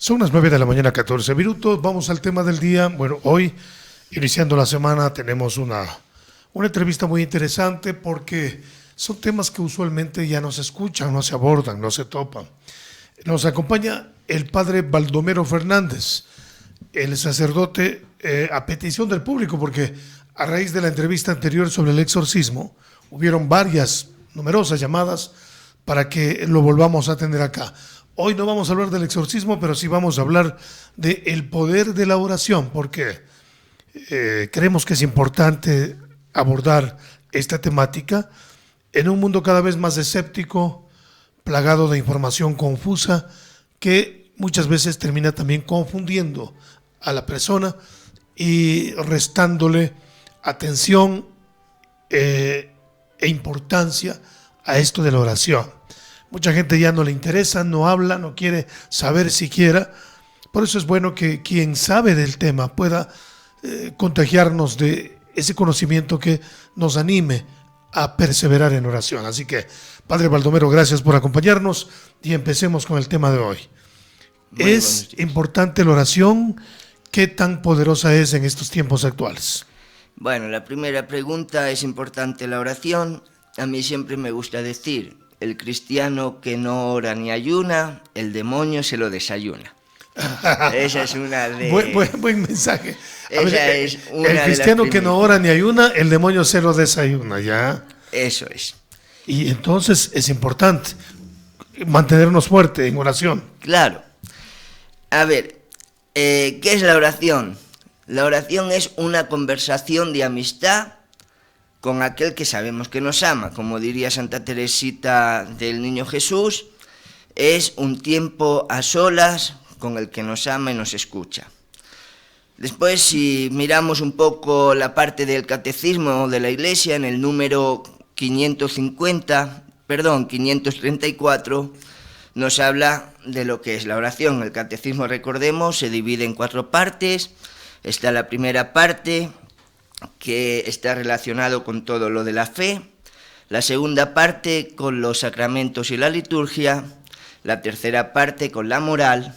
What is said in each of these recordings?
Son las 9 de la mañana, 14 minutos. Vamos al tema del día. Bueno, hoy, iniciando la semana, tenemos una entrevista muy interesante porque son temas que usualmente ya no se escuchan, no se abordan, no se topan. Nos acompaña el padre Baldomero Fernández, el sacerdote, a petición del público, porque a raíz de la entrevista anterior sobre el exorcismo, hubieron numerosas llamadas para que lo volvamos a tener acá. Hoy no vamos a hablar del exorcismo, pero sí vamos a hablar del poder de la oración, porque creemos que es importante abordar esta temática en un mundo cada vez más escéptico, plagado de información confusa, que muchas veces termina también confundiendo a la persona y restándole atención e importancia a esto de la oración. Mucha gente ya no le interesa, no habla, no quiere saber siquiera. Por eso es bueno que quien sabe del tema pueda contagiarnos de ese conocimiento que nos anime a perseverar en oración. Así que, Padre Baldomero, gracias por acompañarnos y empecemos con el tema de hoy. ¿Es importante la oración? ¿Qué tan poderosa es en estos tiempos actuales? Bueno, la primera pregunta, ¿es importante la oración? A mí siempre me gusta decir, el cristiano que no ora ni ayuna, el demonio se lo desayuna. Esa es una de... Buen mensaje. El cristiano que no ora ni ayuna, el demonio se lo desayuna, ¿ya? Eso es. Y entonces es importante mantenernos fuertes en oración. Claro. A ver, ¿qué es la oración? La oración es una conversación de amistad con aquel que sabemos que nos ama. Como diría Santa Teresita del Niño Jesús, es un tiempo a solas con el que nos ama y nos escucha. Después, si miramos un poco la parte del catecismo de la Iglesia, en el número 534, nos habla de lo que es la oración. El catecismo, recordemos, se divide en 4 partes. Está la primera parte, que está relacionado con todo lo de la fe, la segunda parte con los sacramentos y la liturgia, la tercera parte con la moral,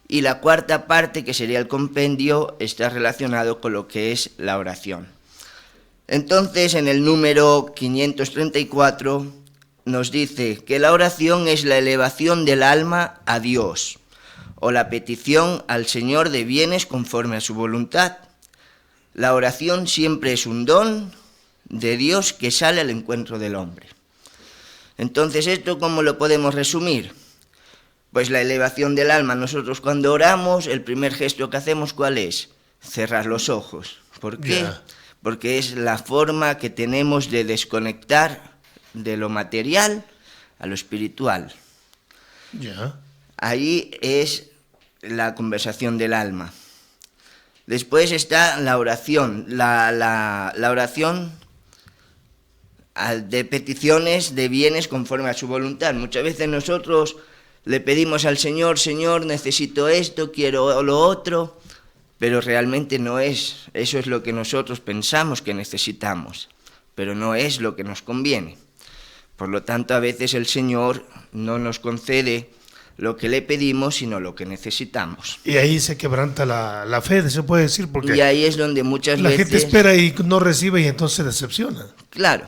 y la cuarta parte, que sería el compendio, está relacionado con lo que es la oración. Entonces, en el número 534 nos dice que la oración es la elevación del alma a Dios, o la petición al Señor de bienes conforme a su voluntad. La oración siempre es un don de Dios que sale al encuentro del hombre. Entonces, ¿esto cómo lo podemos resumir? Pues la elevación del alma. Nosotros cuando oramos, el primer gesto que hacemos, ¿cuál es? Cerrar los ojos. ¿Por qué? Porque es la forma que tenemos de desconectar de lo material a lo espiritual. Ahí es la conversación del alma. Después está la oración, la oración de peticiones de bienes conforme a su voluntad. Muchas veces nosotros le pedimos al Señor, Señor, necesito esto, quiero lo otro, pero realmente no es. Eso es lo que nosotros pensamos que necesitamos, pero no es lo que nos conviene. Por lo tanto, a veces el Señor no nos concede lo que le pedimos, sino lo que necesitamos. Y ahí se quebranta la fe, se puede decir, porque y ahí es donde muchas veces... La gente espera y no recibe y entonces se decepciona. Claro,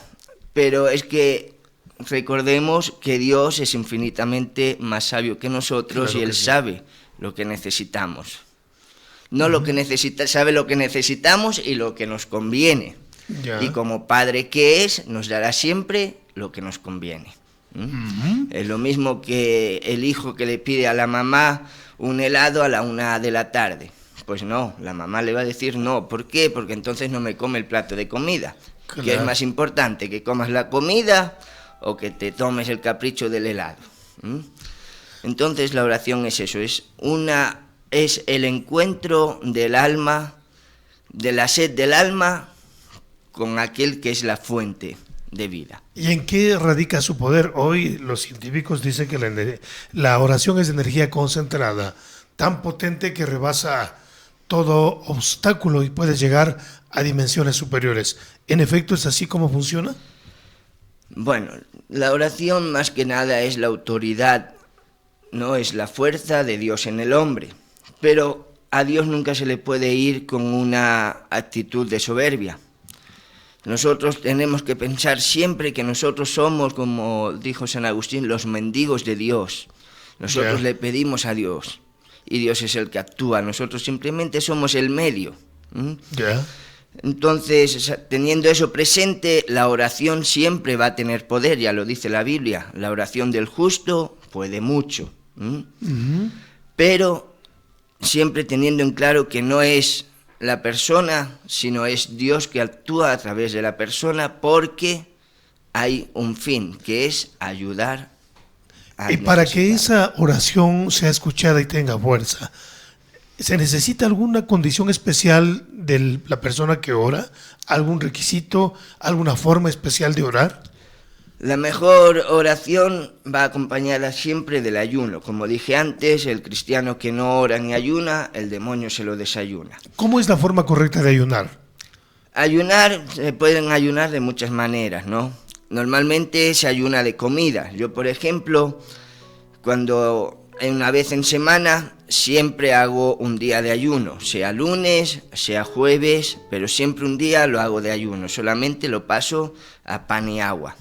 pero es que recordemos que Dios es infinitamente más sabio que nosotros, claro, y Él sabe lo que necesitamos. No lo que sabe lo que necesitamos y lo que nos conviene. Y como Padre que es, nos dará siempre lo que nos conviene. Es lo mismo que el hijo que le pide a la mamá un helado a la 1 de la tarde. Pues no, la mamá le va a decir no. ¿Por qué? Porque entonces no me come el plato de comida. Claro. ¿Qué es más importante? ¿Que comas la comida o que te tomes el capricho del helado? Entonces la oración es eso, es el encuentro del alma, de la sed del alma con aquel que es la fuente de vida. ¿Y en qué radica su poder? Hoy los científicos dicen que la oración es energía concentrada, tan potente que rebasa todo obstáculo y puede llegar a dimensiones superiores. ¿En efecto es así como funciona? Bueno, la oración más que nada es la autoridad no es la fuerza de Dios en el hombre, pero a Dios nunca se le puede ir con una actitud de soberbia. Nosotros tenemos que pensar siempre que nosotros somos, como dijo San Agustín, los mendigos de Dios. Nosotros le pedimos a Dios y Dios es el que actúa. Nosotros simplemente somos el medio. Entonces, teniendo eso presente, la oración siempre va a tener poder, ya lo dice la Biblia. La oración del justo puede mucho. Pero siempre teniendo en claro que no es la persona, sino es Dios que actúa a través de la persona, porque hay un fin, que es ayudar al Y para que necesitado. esa oración sea escuchada y tenga fuerza, ¿se necesita alguna condición especial de la persona que ora? ¿Algún requisito? ¿Alguna forma especial de orar? La mejor oración va acompañada siempre del ayuno. Como dije antes, el cristiano que no ora ni ayuna, el demonio se lo desayuna. ¿Cómo es la forma correcta de ayunar? Ayunar, se pueden ayunar de muchas maneras, ¿no? Normalmente se ayuna de comida. Yo, por ejemplo, cuando una vez en semana, siempre hago un día de ayuno, sea lunes, sea jueves, pero siempre un día lo hago de ayuno. Solamente lo paso a pan y agua.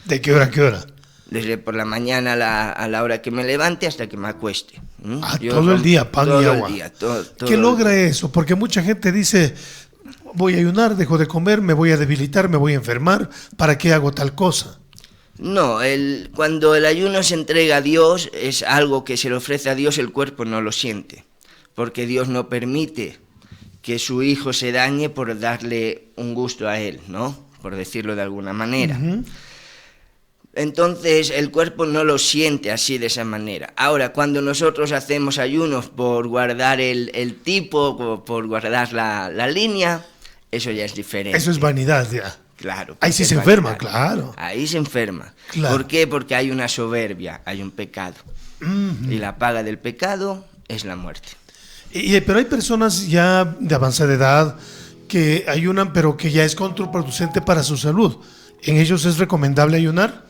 ¿De qué hora a qué hora? Desde por la mañana a la hora que me levante hasta que me acueste. Todo el día, pan y agua. Todo ¿Qué el logra día. eso? Porque mucha gente dice, voy a ayunar, dejo de comer, me voy a debilitar, me voy a enfermar, ¿para qué hago tal cosa? No, cuando el ayuno se entrega a Dios, es algo que se le ofrece a Dios, el cuerpo no lo siente. Porque Dios no permite que su hijo se dañe por darle un gusto a él, ¿no? Por decirlo de alguna manera. Entonces el cuerpo no lo siente así de esa manera. Ahora, cuando nosotros hacemos ayunos por guardar el tipo, por guardar la línea, eso ya es diferente. Eso es vanidad ya. Claro. Ahí sí es se enferma, vanidad. claro. Ahí se enferma. Claro. ¿Por qué? Porque hay una soberbia, hay un pecado. Y la paga del pecado es la muerte. Pero hay personas ya de avanzada edad que ayunan, pero que ya es contraproducente para su salud. ¿En ellos es recomendable ayunar?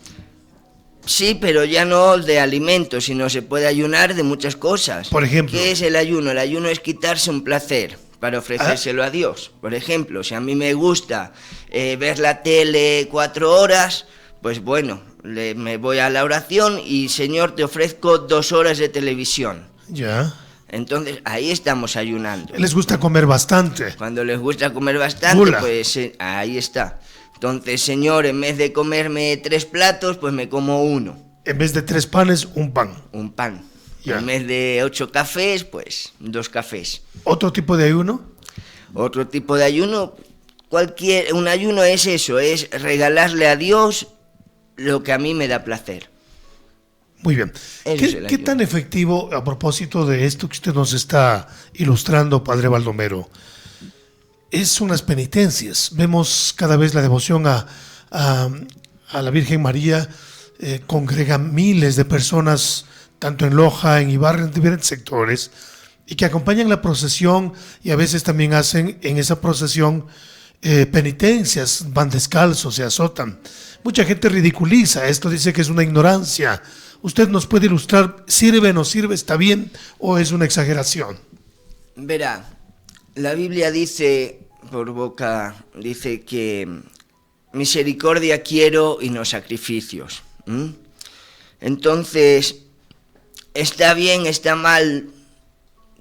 Sí, pero ya no de alimentos, sino se puede ayunar de muchas cosas. Por ejemplo. ¿Qué es el ayuno? El ayuno es quitarse un placer para ofrecérselo a Dios. Por ejemplo, si a mí me gusta ver la tele 4 horas, pues bueno, me voy a la oración y Señor, te ofrezco 2 horas de televisión. Ya. Entonces, ahí estamos ayunando. Les gusta comer bastante. Cuando les gusta comer bastante, Gula. pues ahí está. Entonces, Señor, en vez de comerme 3 platos, pues me como 1. En vez de 3 panes, un pan. Un pan. Ya. En vez de 8 cafés, pues 2 cafés. ¿Otro tipo de ayuno? Otro tipo de ayuno, un ayuno es eso, es regalarle a Dios lo que a mí me da placer. Muy bien. Eso es el ¿Qué ayuno. tan efectivo, a propósito de esto que usted nos está ilustrando, Padre Baldomero, es unas penitencias? Vemos cada vez la devoción a la Virgen María, congrega miles de personas, tanto en Loja, en Ibarra, en diferentes sectores, y que acompañan la procesión y a veces también hacen en esa procesión penitencias, van descalzos, se azotan. Mucha gente ridiculiza esto, dice que es una ignorancia. ¿Usted nos puede ilustrar, sirve, no sirve, está bien o es una exageración? Verá, la Biblia dice, por boca, dice que misericordia quiero y no sacrificios. Entonces, está bien, está mal,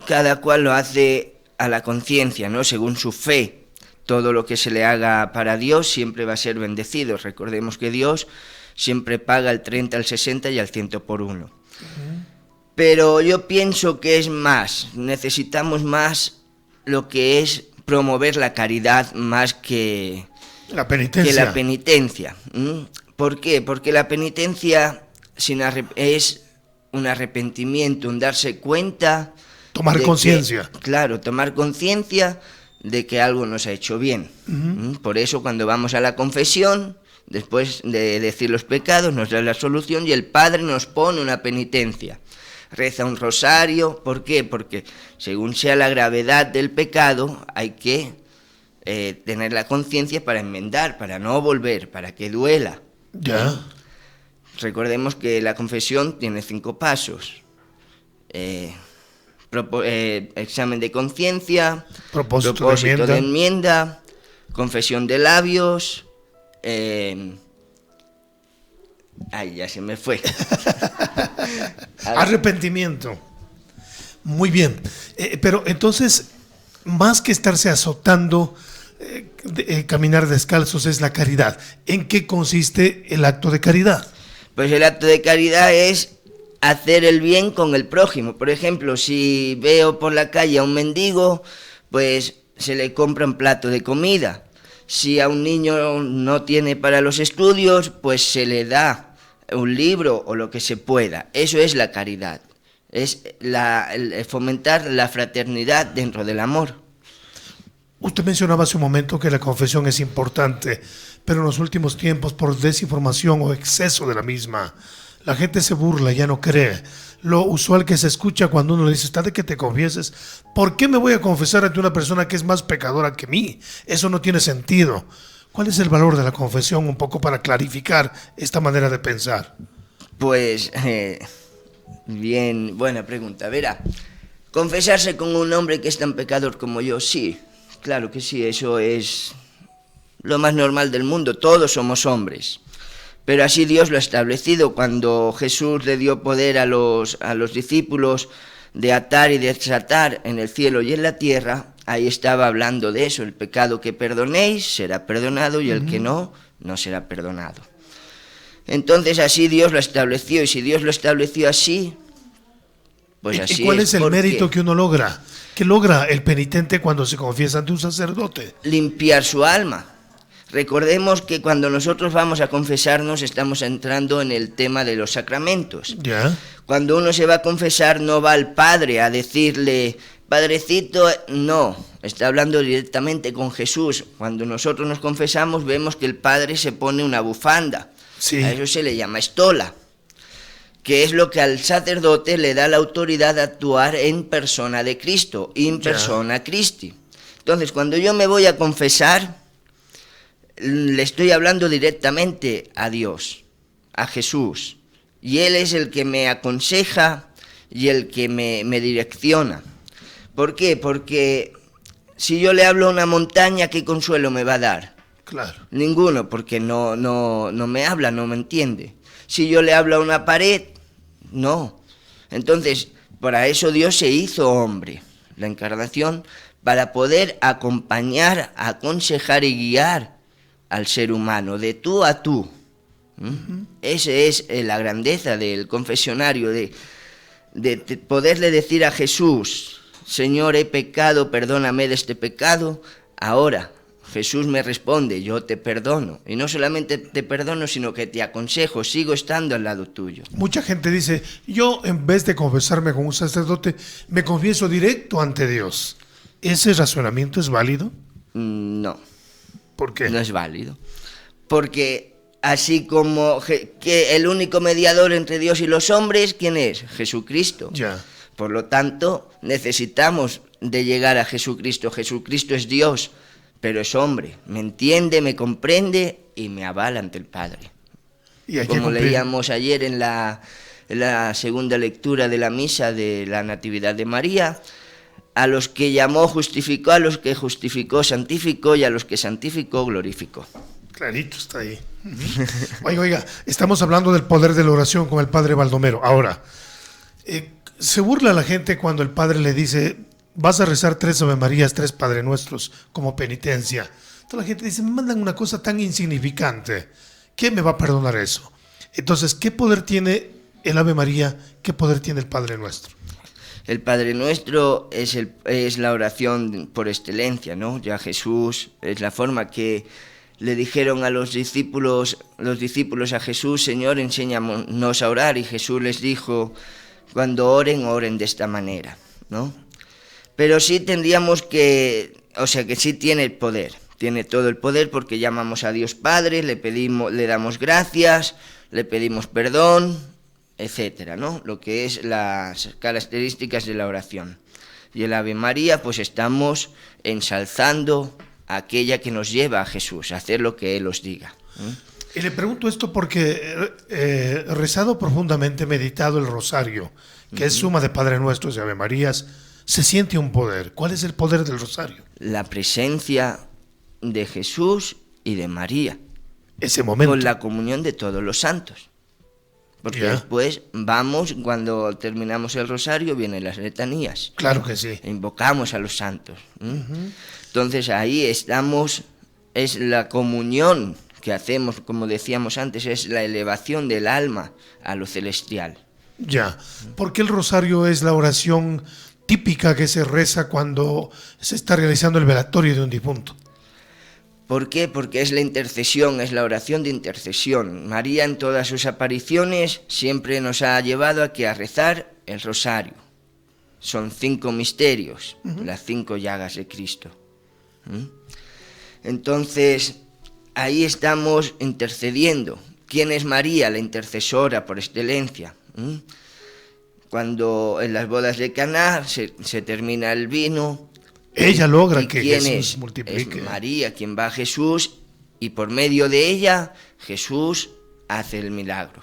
cada cual lo hace a la conciencia, ¿no? Según su fe. Todo lo que se le haga para Dios siempre va a ser bendecido. Recordemos que Dios siempre paga el 30, el 60 y al 100 por 1. Pero yo pienso que es más, necesitamos más lo que es promover la caridad más que La penitencia. la penitencia. ¿Por qué? Porque la penitencia es un arrepentimiento, un darse cuenta. Tomar conciencia. Claro, tomar conciencia de que algo nos ha hecho bien. Por eso cuando vamos a la confesión, después de decir los pecados, nos da la solución y el Padre nos pone una penitencia. Reza un rosario. ¿Por qué? Porque según sea la gravedad del pecado, hay que tener la conciencia para enmendar, para no volver, para que duela. Ya. Recordemos que la confesión tiene 5 pasos. examen de conciencia, Propósito de enmienda, confesión de labios, ya se me fue. Arrepentimiento. Muy bien. Pero entonces, más que estarse azotando, caminar descalzos es la caridad. ¿En qué consiste el acto de caridad? Pues el acto de caridad es hacer el bien con el prójimo. Por ejemplo, si veo por la calle a un mendigo, pues se le compra un plato de comida. Si a un niño no tiene para los estudios, pues se le da un libro o lo que se pueda. Eso es la caridad. Es el fomentar la fraternidad dentro del amor. Usted mencionaba hace un momento que la confesión es importante, pero en los últimos tiempos, por desinformación o exceso de la misma, la gente se burla, ya no cree. Lo usual que se escucha cuando uno le dice, está de que te confieses, ¿por qué me voy a confesar ante una persona que es más pecadora que mí? Eso no tiene sentido. ¿Cuál es el valor de la confesión, un poco para clarificar esta manera de pensar? Pues, bien, buena pregunta. Verá, confesarse con un hombre que es tan pecador como yo, sí, claro que sí, eso es lo más normal del mundo, todos somos hombres. Pero así Dios lo ha establecido. Cuando Jesús le dio poder a los discípulos de atar y desatar en el cielo y en la tierra, ahí estaba hablando de eso. El pecado que perdonéis será perdonado y el que no, no será perdonado. Entonces así Dios lo estableció, y si Dios lo estableció así, pues así es. ¿Y cuál es el mérito que uno logra? ¿Qué logra el penitente cuando se confiesa ante un sacerdote? Limpiar su alma. Recordemos que cuando nosotros vamos a confesarnos estamos entrando en el tema de los sacramentos. ¿Ya? Cuando uno se va a confesar no va al padre a decirle, padrecito, no, está hablando directamente con Jesús. Cuando nosotros nos confesamos vemos que el padre se pone una bufanda. Sí. A eso se le llama estola, que es lo que al sacerdote le da la autoridad de actuar en persona de Cristo, in persona Christi. Entonces, cuando yo me voy a confesar, le estoy hablando directamente a Dios, a Jesús, y Él es el que me aconseja y el que me direcciona. ¿Por qué? Porque si yo le hablo a una montaña, ¿qué consuelo me va a dar? Claro. Ninguno, porque no me habla, no me entiende. Si yo le hablo a una pared, no. Entonces, para eso Dios se hizo hombre, la encarnación, para poder acompañar, aconsejar y guiar al ser humano, de tú a tú. Esa es la grandeza del confesionario, de poderle decir a Jesús, Señor, he pecado, perdóname de este pecado. Ahora Jesús me responde, yo te perdono. Y no solamente te perdono, sino que te aconsejo, sigo estando al lado tuyo. Mucha gente dice, yo en vez de confesarme con un sacerdote, me confieso directo ante Dios. ¿Ese razonamiento es válido? No. ¿Por qué? No es válido. Porque así como que el único mediador entre Dios y los hombres, ¿quién es? Jesucristo. Ya. Por lo tanto, necesitamos de llegar a Jesucristo. Jesucristo es Dios, pero es hombre. Me entiende, me comprende y me avala ante el Padre. Y hay como que leíamos ayer en la segunda lectura de la misa de la Natividad de María, a los que llamó justificó, a los que justificó santificó y a los que santificó glorificó. Clarito está ahí. Oiga, estamos hablando del poder de la oración con el padre Baldomero. Ahora, se burla la gente cuando el padre le dice, vas a rezar 3 Ave Marías, 3 Padre Nuestros como penitencia. Entonces la gente dice, me mandan una cosa tan insignificante, ¿quién me va a perdonar eso? Entonces, ¿qué poder tiene el Ave María? ¿Qué poder tiene el Padre Nuestro? El Padre Nuestro es la oración por excelencia, ¿no? Ya Jesús es la forma que le dijeron a los discípulos a Jesús, Señor, enséñanos a orar, y Jesús les dijo, cuando oren de esta manera, ¿no? Pero sí tendríamos que sí tiene el poder, tiene todo el poder, porque llamamos a Dios Padre, le damos gracias, le pedimos perdón, etcétera, ¿no? Lo que es las características de la oración. Y el Ave María, pues estamos ensalzando a aquella que nos lleva a Jesús, a hacer lo que Él os diga. Y le pregunto esto porque rezado profundamente, meditado el rosario, que es suma de Padre Nuestros y Ave Marías, se siente un poder. ¿Cuál es el poder del rosario? La presencia de Jesús y de María. Ese momento. Con la comunión de todos los santos. Porque después vamos, cuando terminamos el rosario, vienen las letanías. Claro que sí. Invocamos a los santos. Entonces ahí estamos, es la comunión que hacemos, como decíamos antes, es la elevación del alma a lo celestial. Ya, porque el rosario es la oración típica que se reza cuando se está realizando el velatorio de un difunto. ¿Por qué? Porque es la intercesión, es la oración de intercesión. María en todas sus apariciones siempre nos ha llevado a rezar el rosario. Son 5 misterios, las 5 llagas de Cristo. Entonces, ahí estamos intercediendo. ¿Quién es María? La intercesora por excelencia. Cuando en las bodas de Caná se termina el vino, ella logra que Jesús multiplique. Es María quien va a Jesús y por medio de ella Jesús hace el milagro.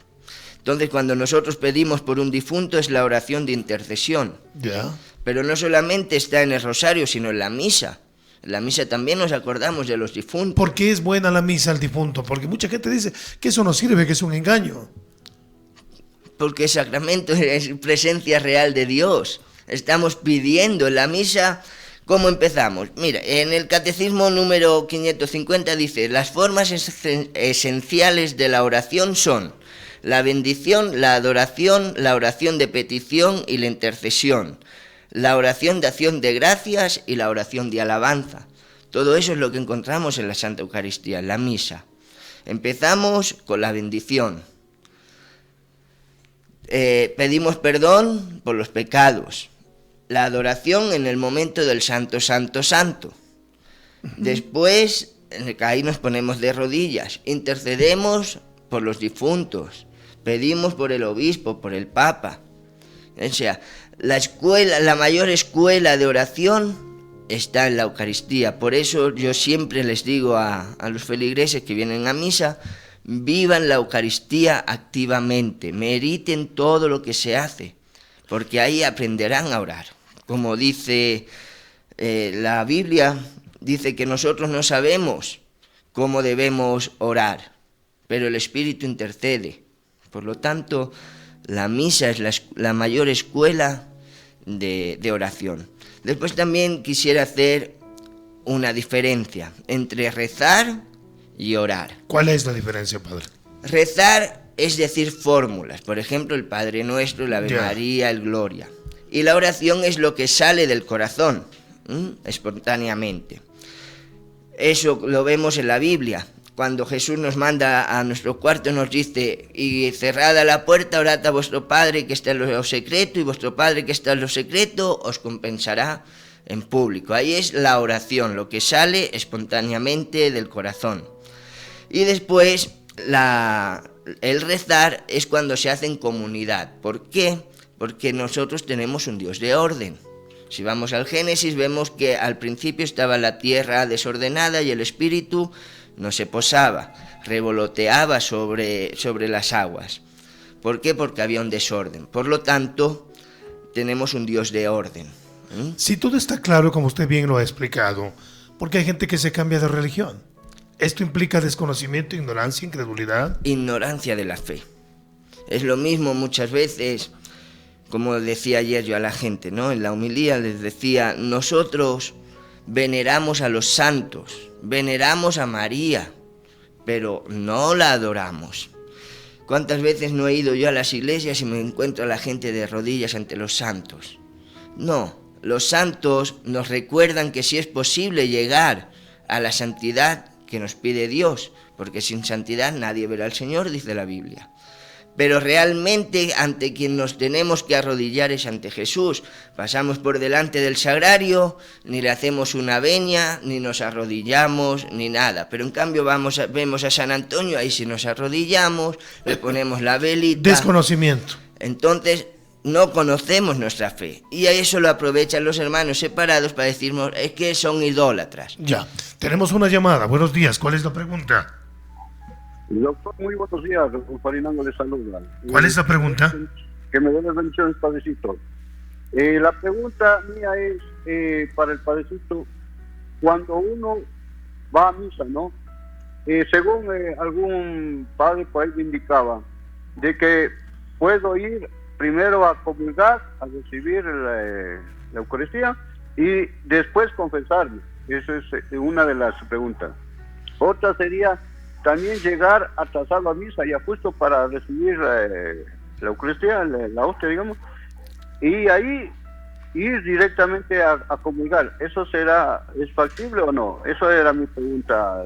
Entonces, cuando nosotros pedimos por un difunto es la oración de intercesión. Ya. Pero no solamente está en el rosario, sino en la misa. En la misa también nos acordamos de los difuntos. ¿Por qué es buena la misa al difunto? Porque mucha gente dice que eso no sirve, que es un engaño. Porque el sacramento es presencia real de Dios. Estamos pidiendo en la misa. ¿Cómo empezamos? Mira, en el Catecismo número 550 dice: las formas esenciales de la oración son la bendición, la adoración, la oración de petición y la intercesión, la oración de acción de gracias y la oración de alabanza. Todo eso es lo que encontramos en la Santa Eucaristía, en la misa. Empezamos con la bendición. Pedimos perdón por los pecados. La adoración en el momento del Santo, Santo, Santo. Después, ahí nos ponemos de rodillas, intercedemos por los difuntos, pedimos por el obispo, por el papa. O sea, la mayor escuela de oración está en la Eucaristía. Por eso yo siempre les digo a los feligreses que vienen a misa: vivan la Eucaristía activamente, mediten todo lo que se hace, porque ahí aprenderán a orar. Como dice la Biblia, dice que nosotros no sabemos cómo debemos orar, pero el Espíritu intercede. Por lo tanto, la misa es la mayor escuela de oración. Después también quisiera hacer una diferencia entre rezar y orar. ¿Cuál es la diferencia, padre? Rezar es decir fórmulas, por ejemplo, el Padre Nuestro, la Ave María, el Gloria. Y la oración es lo que sale del corazón, espontáneamente. Eso lo vemos en la Biblia. Cuando Jesús nos manda a nuestro cuarto, nos dice: y cerrada la puerta, orad a vuestro Padre que está en lo secreto, y vuestro Padre que está en lo secreto os compensará en público. Ahí es la oración, lo que sale espontáneamente del corazón. Y después, el rezar es cuando se hace en comunidad. ¿Por qué? Porque nosotros tenemos un Dios de orden. Si vamos al Génesis, vemos que al principio estaba la tierra desordenada y el Espíritu no se posaba, revoloteaba sobre las aguas. ¿Por qué? Porque había un desorden. Por lo tanto, tenemos un Dios de orden. Si todo está claro, como usted bien lo ha explicado, ¿por qué hay gente que se cambia de religión? ¿Esto implica desconocimiento, ignorancia, incredulidad? Ignorancia de la fe. Es lo mismo muchas veces, como decía ayer yo a la gente, ¿no? En la homilía les decía: nosotros veneramos a los santos, veneramos a María, pero no la adoramos. ¿Cuántas veces no he ido yo a las iglesias y me encuentro a la gente de rodillas ante los santos? No, los santos nos recuerdan que sí es posible llegar a la santidad que nos pide Dios, porque sin santidad nadie verá al Señor, dice la Biblia. Pero realmente ante quien nos tenemos que arrodillar es ante Jesús. Pasamos por delante del sagrario, ni le hacemos una venia, ni nos arrodillamos, ni nada. Pero en cambio vemos a San Antonio, ahí sí nos arrodillamos, le ponemos la velita. Desconocimiento. Entonces no conocemos nuestra fe. Y a eso lo aprovechan los hermanos separados para decirnos: es que son idólatras. Ya, tenemos una llamada. Buenos días, ¿cuál es la pregunta? Doctor, muy buenos días. Farinando le saluda. ¿Cuál es la pregunta? Que me dé las bendiciones, padrecito. La pregunta mía es para el padrecito, cuando uno va a misa, ¿no? Según algún padre por ahí me indicaba, de que puedo ir primero a comulgar, a recibir la Eucaristía y después confesarme. Esa es una de las preguntas. Otra sería también llegar atrasado a misa, ya justo para recibir la Eucaristía, la hostia, digamos, y ahí ir directamente a comulgar. ¿Eso es factible o no? Eso era mi pregunta,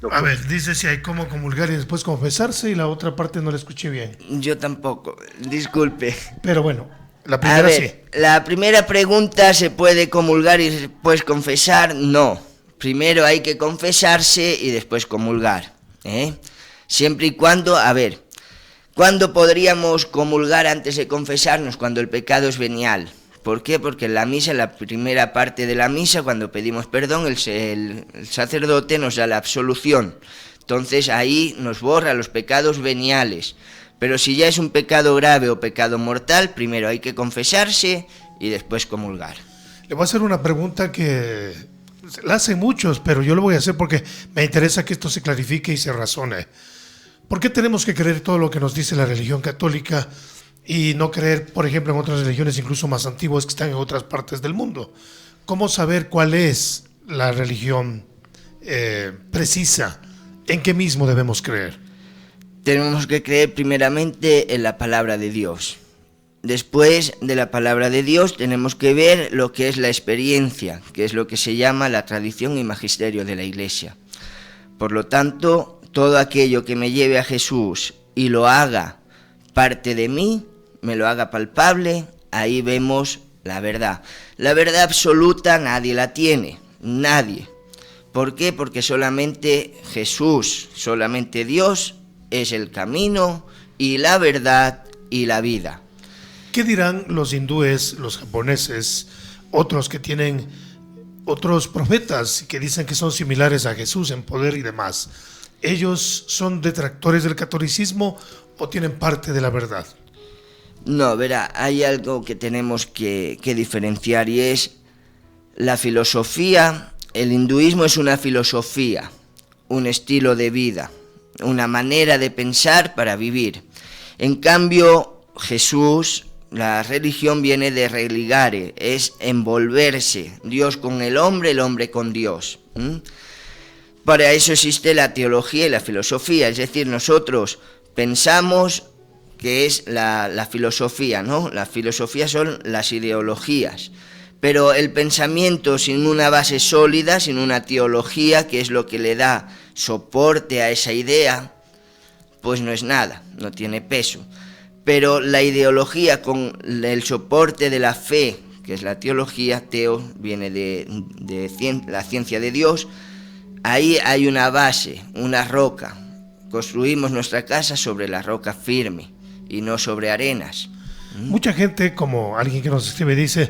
doctor. A ver, dice si hay cómo comulgar y después confesarse, y la otra parte no la escuché bien. Yo tampoco, disculpe. Pero bueno, la A primera ver, sí. la primera pregunta, ¿se puede comulgar y después confesar? No. Primero hay que confesarse y después comulgar, ¿eh? Siempre y cuando, a ver, ¿cuándo podríamos comulgar antes de confesarnos? Cuando el pecado es venial. ¿Por qué? Porque en la misa, en la primera parte de la misa, cuando pedimos perdón, el sacerdote nos da la absolución. Entonces ahí nos borra los pecados veniales. Pero si ya es un pecado grave o pecado mortal, primero hay que confesarse y después comulgar. Le voy a hacer una pregunta que la hacen muchos, pero yo lo voy a hacer porque me interesa que esto se clarifique y se razone. ¿Por qué tenemos que creer todo lo que nos dice la religión católica y no creer, por ejemplo, en otras religiones incluso más antiguas que están en otras partes del mundo? ¿Cómo saber cuál es la religión precisa? ¿En qué mismo debemos creer? Tenemos que creer primeramente en la palabra de Dios. Después de la palabra de Dios tenemos que ver lo que es la experiencia, que es lo que se llama la tradición y magisterio de la Iglesia. Por lo tanto, todo aquello que me lleve a Jesús y lo haga parte de mí, me lo haga palpable, ahí vemos la verdad. La verdad absoluta nadie la tiene, nadie. ¿Por qué? Porque solamente Jesús, solamente Dios es el camino y la verdad y la vida. ¿Qué dirán los hindúes, los japoneses, otros que tienen otros profetas que dicen que son similares a Jesús en poder y demás? ¿Ellos son detractores del catolicismo o tienen parte de la verdad? No, verá, hay algo que tenemos que diferenciar y es la filosofía. El hinduismo es una filosofía, un estilo de vida, una manera de pensar para vivir. En cambio, Jesús, la religión viene de religare, es envolverse, Dios con el hombre con Dios. Para eso existe la teología y la filosofía, es decir, nosotros pensamos que es la filosofía, ¿no? La filosofía son las ideologías, pero el pensamiento sin una base sólida, sin una teología, que es lo que le da soporte a esa idea, pues no es nada, no tiene peso. Pero la ideología con el soporte de la fe, que es la teología, teo viene de la ciencia de Dios, ahí hay una base, una roca. Construimos nuestra casa sobre la roca firme y no sobre arenas. Mucha gente, como alguien que nos escribe, dice: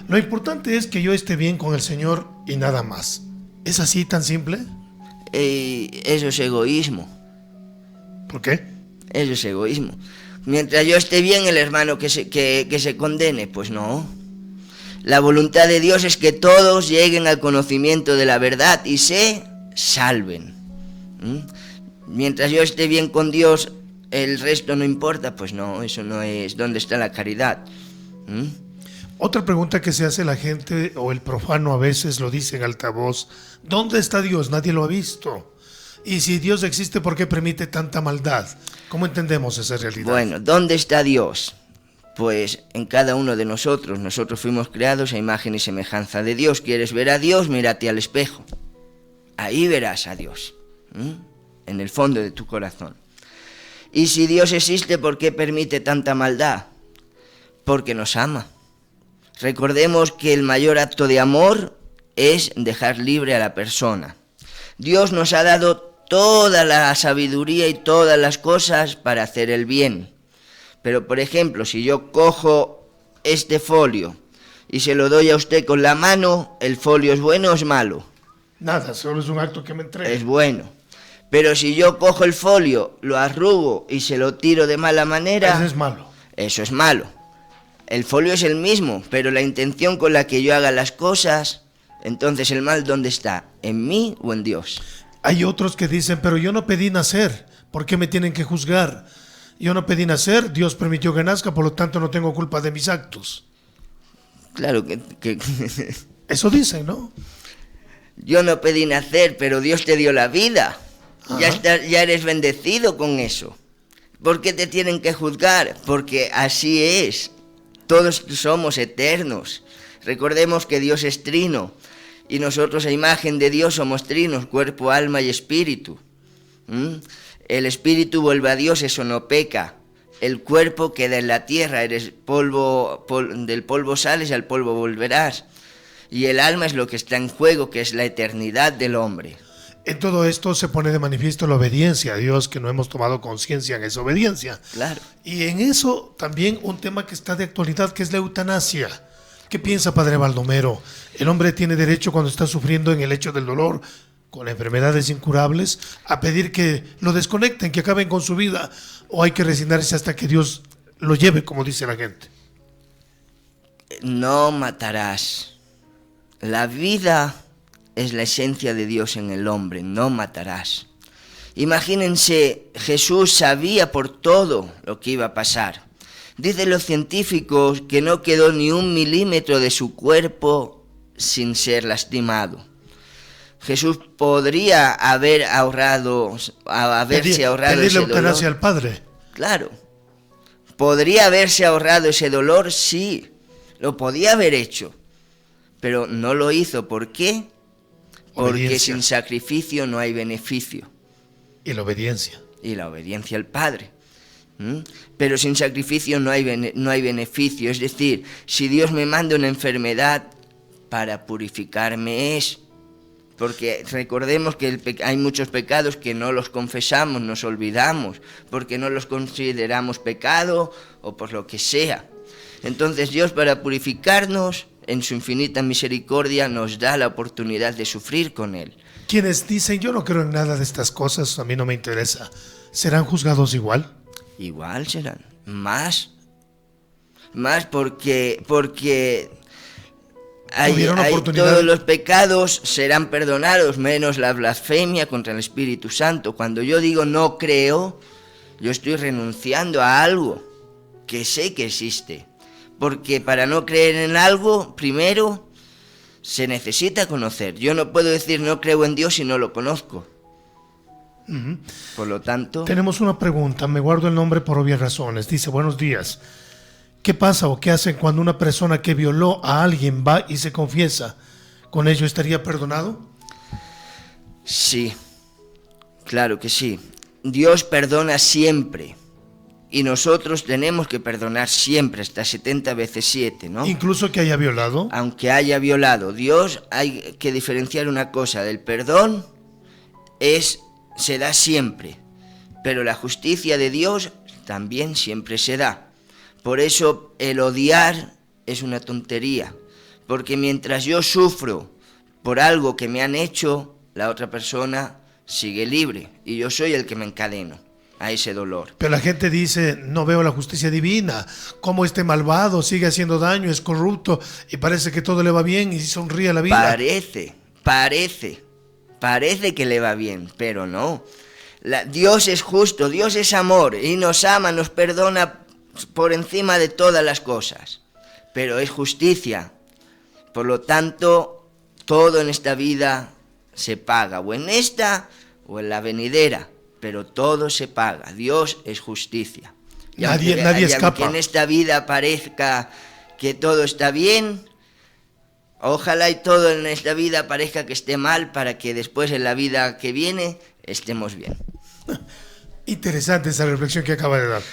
lo importante es que yo esté bien con el Señor y nada más. ¿Es así tan simple? Eso es egoísmo. ¿Por qué? Eso es egoísmo. Mientras yo esté bien, el hermano que se condene, pues no. La voluntad de Dios es que todos lleguen al conocimiento de la verdad y se salven. Mientras yo esté bien con Dios, el resto no importa, pues no, eso no es. ¿Dónde está la caridad? Otra pregunta que se hace la gente, o el profano a veces lo dice en altavoz: ¿dónde está Dios? Nadie lo ha visto. Y si Dios existe, ¿por qué permite tanta maldad? ¿Cómo entendemos esa realidad? Bueno, ¿dónde está Dios? Pues en cada uno de nosotros. Nosotros fuimos creados a imagen y semejanza de Dios. ¿Quieres ver a Dios? Mírate al espejo. Ahí verás a Dios, en el fondo de tu corazón. Y si Dios existe, ¿por qué permite tanta maldad? Porque nos ama. Recordemos que el mayor acto de amor es dejar libre a la persona. Dios nos ha dado toda la sabiduría y todas las cosas para hacer el bien. Pero, por ejemplo, si yo cojo este folio y se lo doy a usted con la mano, ¿el folio es bueno o es malo? Nada, solo es un acto que me entrega. Es bueno. Pero si yo cojo el folio, lo arrugo y se lo tiro de mala manera... Eso es malo. Eso es malo. El folio es el mismo, pero la intención con la que yo haga las cosas, entonces el mal, ¿dónde está? ¿En mí o en Dios? Hay otros que dicen, pero yo no pedí nacer, ¿por qué me tienen que juzgar? Yo no pedí nacer, Dios permitió que nazca, por lo tanto no tengo culpa de mis actos. Claro que... Eso dicen, ¿no? Yo no pedí nacer, pero Dios te dio la vida. Ajá. Ya eres bendecido con eso. ¿Por qué te tienen que juzgar? Porque así es. Todos somos eternos. Recordemos que Dios es trino. Y nosotros a imagen de Dios somos trinos, cuerpo, alma y espíritu. El espíritu vuelve a Dios, eso no peca. El cuerpo queda en la tierra, eres polvo, del polvo sales y al polvo volverás. Y el alma es lo que está en juego, que es la eternidad del hombre. En todo esto se pone de manifiesto la obediencia a Dios, que no hemos tomado conciencia en esa obediencia. Claro. Y en eso también un tema que está de actualidad, que es la eutanasia. ¿Qué piensa, Padre Baldomero? ¿El hombre tiene derecho, cuando está sufriendo en el lecho del dolor, con enfermedades incurables, a pedir que lo desconecten, que acaben con su vida? ¿O hay que resignarse hasta que Dios lo lleve, como dice la gente? No matarás. La vida es la esencia de Dios en el hombre, no matarás. Imagínense, Jesús sabía por todo lo que iba a pasar. Dicen los científicos que no quedó ni 1 milímetro de su cuerpo sin ser lastimado. Jesús podría haber haberse ahorrado pedirle ese eutanasia dolor. al Padre. Claro. ¿Podría haberse ahorrado ese dolor? Sí, lo podía haber hecho. Pero no lo hizo. ¿Por qué? Porque Obediencia. sin sacrificio no hay beneficio. Y la obediencia. Y la obediencia al Padre. Pero sin sacrificio no hay beneficio. Es decir, si Dios me manda una enfermedad, para purificarme es. Porque recordemos que hay muchos pecados que no los confesamos, nos olvidamos, porque no los consideramos pecado o por lo que sea. Entonces Dios, para purificarnos, en su infinita misericordia, nos da la oportunidad de sufrir con Él. Quienes dicen, yo no creo en nada de estas cosas, a mí no me interesa, ¿serán juzgados igual? Igual serán, más porque todos los pecados serán perdonados, menos la blasfemia contra el Espíritu Santo. Cuando yo digo no creo, yo estoy renunciando a algo que sé que existe. Porque para no creer en algo, primero, se necesita conocer. Yo no puedo decir no creo en Dios si no lo conozco. Uh-huh. Por lo tanto... Tenemos una pregunta, me guardo el nombre por obvias razones. Dice, buenos días. ¿Qué pasa o qué hacen cuando una persona que violó a alguien va y se confiesa? ¿Con ello estaría perdonado? Sí, claro que sí. Dios perdona siempre. Y nosotros tenemos que perdonar siempre, hasta 70 veces 7, ¿no? Incluso que haya violado. Aunque haya violado. Dios, hay que diferenciar una cosa. Del perdón se da siempre. Pero la justicia de Dios también siempre se da. Por eso el odiar es una tontería. Porque mientras yo sufro por algo que me han hecho, la otra persona sigue libre. Y yo soy el que me encadeno a ese dolor. Pero la gente dice, no veo la justicia divina, cómo este malvado sigue haciendo daño, es corrupto y parece que todo le va bien y sonríe a la vida. Parece que le va bien, pero no. Dios es justo, Dios es amor y nos ama, nos perdona por encima de todas las cosas, pero es justicia. Por lo tanto, todo en esta vida se paga, o en esta o en la venidera. Pero todo se paga. Dios es justicia. Nadie escapa. Aunque en esta vida parezca que todo está bien, ojalá y todo en esta vida parezca que esté mal, para que después en la vida que viene estemos bien. Interesante esa reflexión que acaba de dar.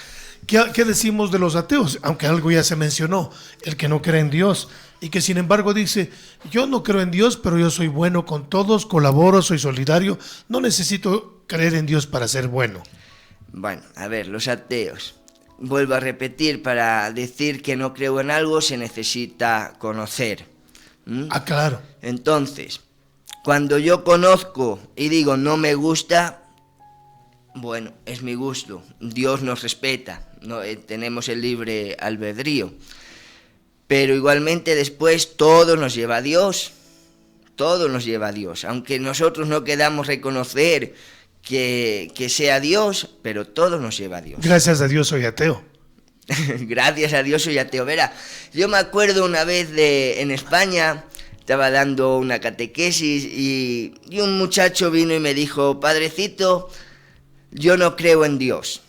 ¿Qué decimos de los ateos? Aunque algo ya se mencionó, el que no cree en Dios y que sin embargo dice, yo no creo en Dios, pero yo soy bueno con todos, colaboro, soy solidario, no necesito creer en Dios para ser bueno. Bueno, a ver, los ateos. Vuelvo a repetir, para decir que no creo en algo se necesita conocer. Claro. Entonces, cuando yo conozco y digo no me gusta, Bueno, es mi gusto. Dios nos respeta, ¿no? Tenemos el libre albedrío. Pero igualmente después todo nos lleva a Dios. Todo nos lleva a Dios. Aunque nosotros no queramos reconocer que sea Dios, pero todo nos lleva a Dios. Gracias a Dios soy ateo. Gracias a Dios soy ateo. Verá, yo me acuerdo una vez en España, estaba dando una catequesis y un muchacho vino y me dijo: padrecito, yo no creo en Dios.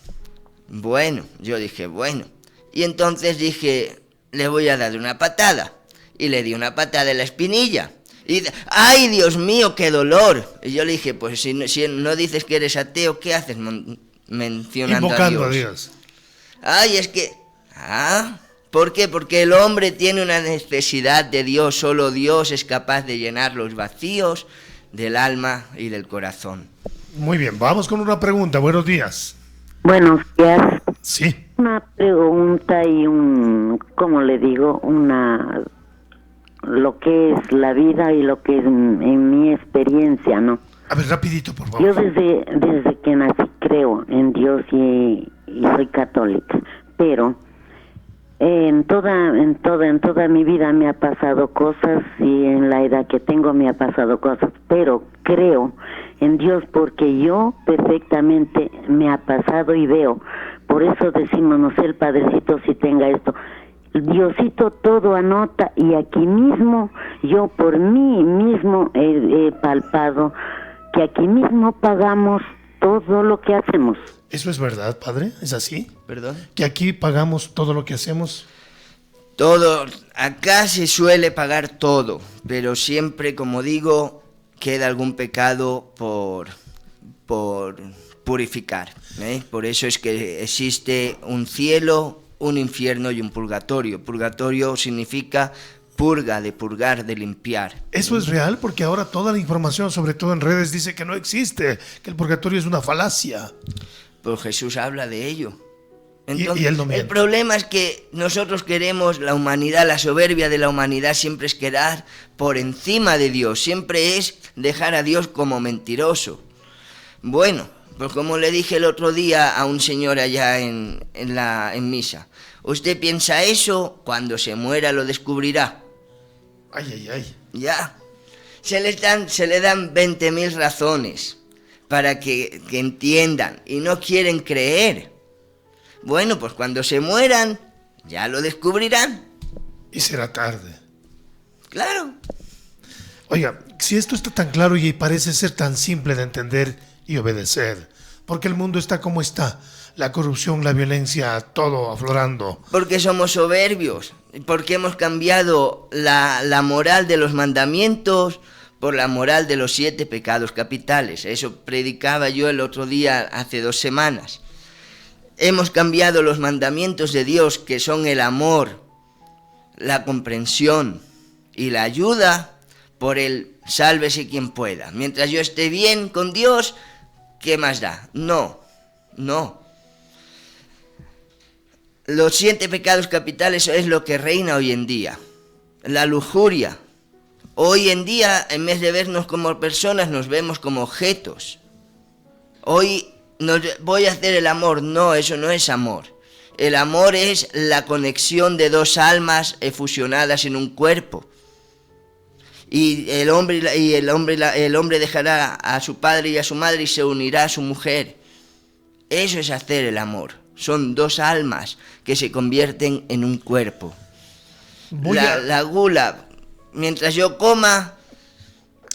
Bueno, yo dije, bueno. Y entonces dije, le voy a dar una patada. Y le di una patada en la espinilla. Y dice, ¡ay, Dios mío, qué dolor! Y yo le dije, pues si no dices que eres ateo, ¿qué haces mencionando Invocando a a Dios? Dios. Ay, es que... ¿por qué? Porque el hombre tiene una necesidad de Dios. Solo Dios es capaz de llenar los vacíos del alma y del corazón. Muy bien, vamos con una pregunta. Buenos días. Buenos días. Sí. Una pregunta y ¿cómo le digo? Lo que es la vida y lo que es en mi experiencia, ¿no? A ver, rapidito, por favor. Yo desde que nací creo en Dios y soy católica, pero en toda mi vida me ha pasado cosas y en la edad que tengo me ha pasado cosas, pero creo en Dios porque yo perfectamente me ha pasado y veo. Por eso decimos, no sé, el Padrecito si tenga esto. Diosito todo anota y aquí mismo, yo por mí mismo he palpado que aquí mismo pagamos todo lo que hacemos. ¿Eso es verdad, padre? ¿Es así? ¿Perdón? ¿Que aquí pagamos todo lo que hacemos? Todo, acá se suele pagar todo, pero siempre, como digo, queda algún pecado por purificar, ¿eh? Por eso es que existe un cielo, un infierno y un purgatorio. Purgatorio significa purga, de purgar, de limpiar. ¿Eso es real? Porque ahora toda la información, sobre todo en redes, dice que no existe, que el purgatorio es una falacia. Pues Jesús habla de ello. Entonces, y él no miente. El problema es que nosotros queremos la humanidad, la soberbia de la humanidad siempre es quedar por encima de Dios, siempre es dejar a Dios como mentiroso. Bueno, pues como le dije el otro día a un señor allá en misa, usted piensa eso, cuando se muera lo descubrirá. Ay. Ya, se le dan 20.000 razones para que entiendan y no quieren creer. Bueno, pues cuando se mueran, ya lo descubrirán. Y será tarde. Claro. Oiga, si esto está tan claro y parece ser tan simple de entender y obedecer, porque el mundo está como está, la corrupción, la violencia, todo aflorando. Porque somos soberbios, porque hemos cambiado la moral de los mandamientos por la moral de los 7 pecados capitales. Eso predicaba yo el otro día, hace 2 semanas. Hemos cambiado los mandamientos de Dios, que son el amor, la comprensión y la ayuda, por el sálvese quien pueda. Mientras yo esté bien con Dios, ¿qué más da? No. Los 7 pecados capitales es lo que reina hoy en día. La lujuria. Hoy en día, en vez de vernos como personas, nos vemos como objetos. Hoy voy a hacer el amor. No, eso no es amor. El amor es la conexión de 2 almas fusionadas en un cuerpo. Y el hombre dejará a su padre y a su madre y se unirá a su mujer. Eso es hacer el amor. Son 2 almas que se convierten en un cuerpo. La gula, mientras yo coma.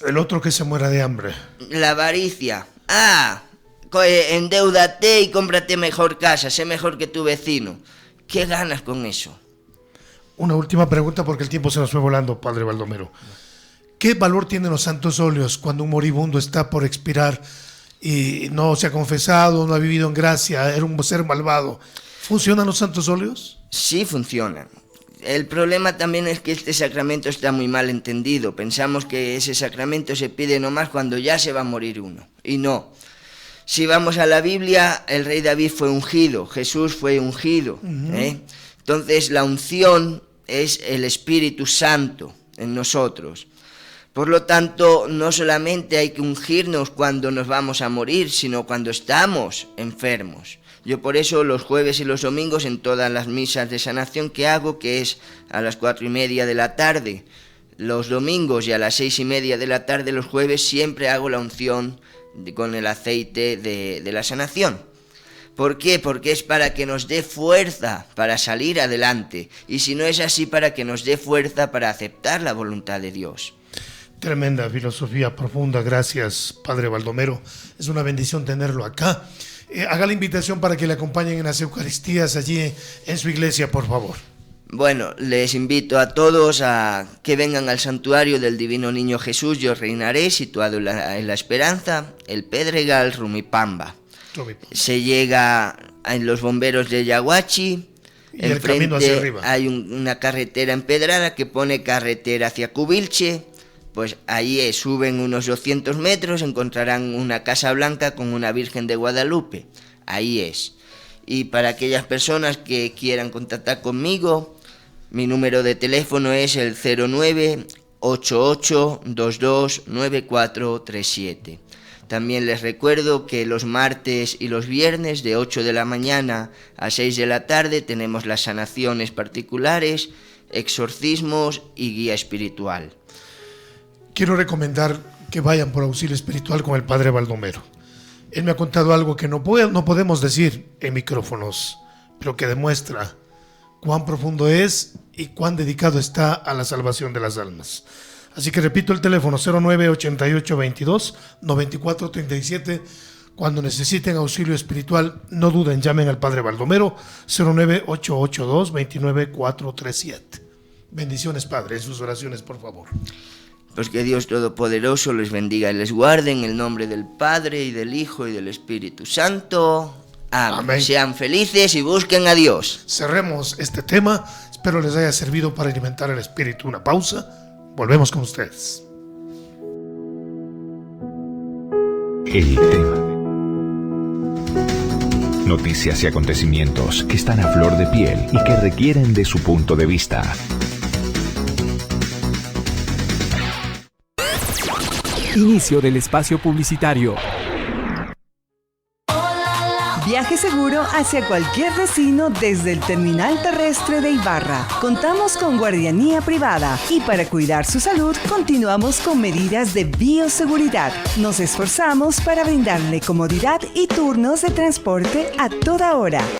El otro que se muera de hambre. La avaricia. Endeúdate y cómprate mejor casa, sé mejor que tu vecino. ¿Qué ganas con eso? Una última pregunta porque el tiempo se nos fue volando, padre Baldomero. ¿Qué valor tienen los santos óleos cuando un moribundo está por expirar y no se ha confesado, no ha vivido en gracia, era un ser malvado? ¿Funcionan los santos óleos? Sí, funcionan. El problema también es que este sacramento está muy mal entendido. Pensamos que ese sacramento se pide nomás cuando ya se va a morir uno. Y no. Si vamos a la Biblia, el rey David fue ungido, Jesús fue ungido. Entonces la unción es el Espíritu Santo en nosotros. Por lo tanto, no solamente hay que ungirnos cuando nos vamos a morir, sino cuando estamos enfermos. Yo por eso los jueves y los domingos en todas las misas de sanación que hago, que es a las 4:30 de la tarde, los domingos y a las 6:30 de la tarde los jueves, siempre hago la unción con el aceite de la sanación. ¿Por qué? Porque es para que nos dé fuerza para salir adelante, y si no es así, para que nos dé fuerza para aceptar la voluntad de Dios. Tremenda filosofía profunda, gracias Padre Baldomero, es una bendición tenerlo acá. Haga la invitación para que le acompañen en las Eucaristías allí en su iglesia, por favor. Bueno, les invito a todos a que vengan al santuario del Divino Niño Jesús, Yo Reinaré, situado en la Esperanza, el Pedregal, Rumipamba. Se llega en los bomberos de Yaguachi. Y el camino hacia arriba. Hay una carretera empedrada que pone carretera hacia Cubilche. Pues ahí suben unos 200 metros, encontrarán una casa blanca con una Virgen de Guadalupe. Ahí es. Y para aquellas personas que quieran contactar conmigo, mi número de teléfono es el 0988229437. También les recuerdo que los martes y los viernes de 8 de la mañana a 6 de la tarde tenemos las sanaciones particulares, exorcismos y guía espiritual. Quiero recomendar que vayan por auxilio espiritual con el Padre Baldomero. Él me ha contado algo que no podemos decir en micrófonos, pero que demuestra cuán profundo es y cuán dedicado está a la salvación de las almas. Así que repito el teléfono 098822-9437. Cuando necesiten auxilio espiritual, no duden, llamen al Padre Baldomero 098822-29437. Bendiciones, Padre, en sus oraciones, por favor. Pues que Dios Todopoderoso les bendiga y les guarde en el nombre del Padre y del Hijo y del Espíritu Santo. Amén. Amén. Sean felices y busquen a Dios. Cerremos este tema. Espero les haya servido para alimentar el espíritu. Una pausa. Volvemos con ustedes. El tema. Noticias y acontecimientos que están a flor de piel y que requieren de su punto de vista. Inicio del espacio publicitario. Viaje seguro hacia cualquier destino desde el terminal terrestre de Ibarra. Contamos con guardianía privada y para cuidar su salud continuamos con medidas de bioseguridad. Nos esforzamos para brindarle comodidad y turnos de transporte a toda hora.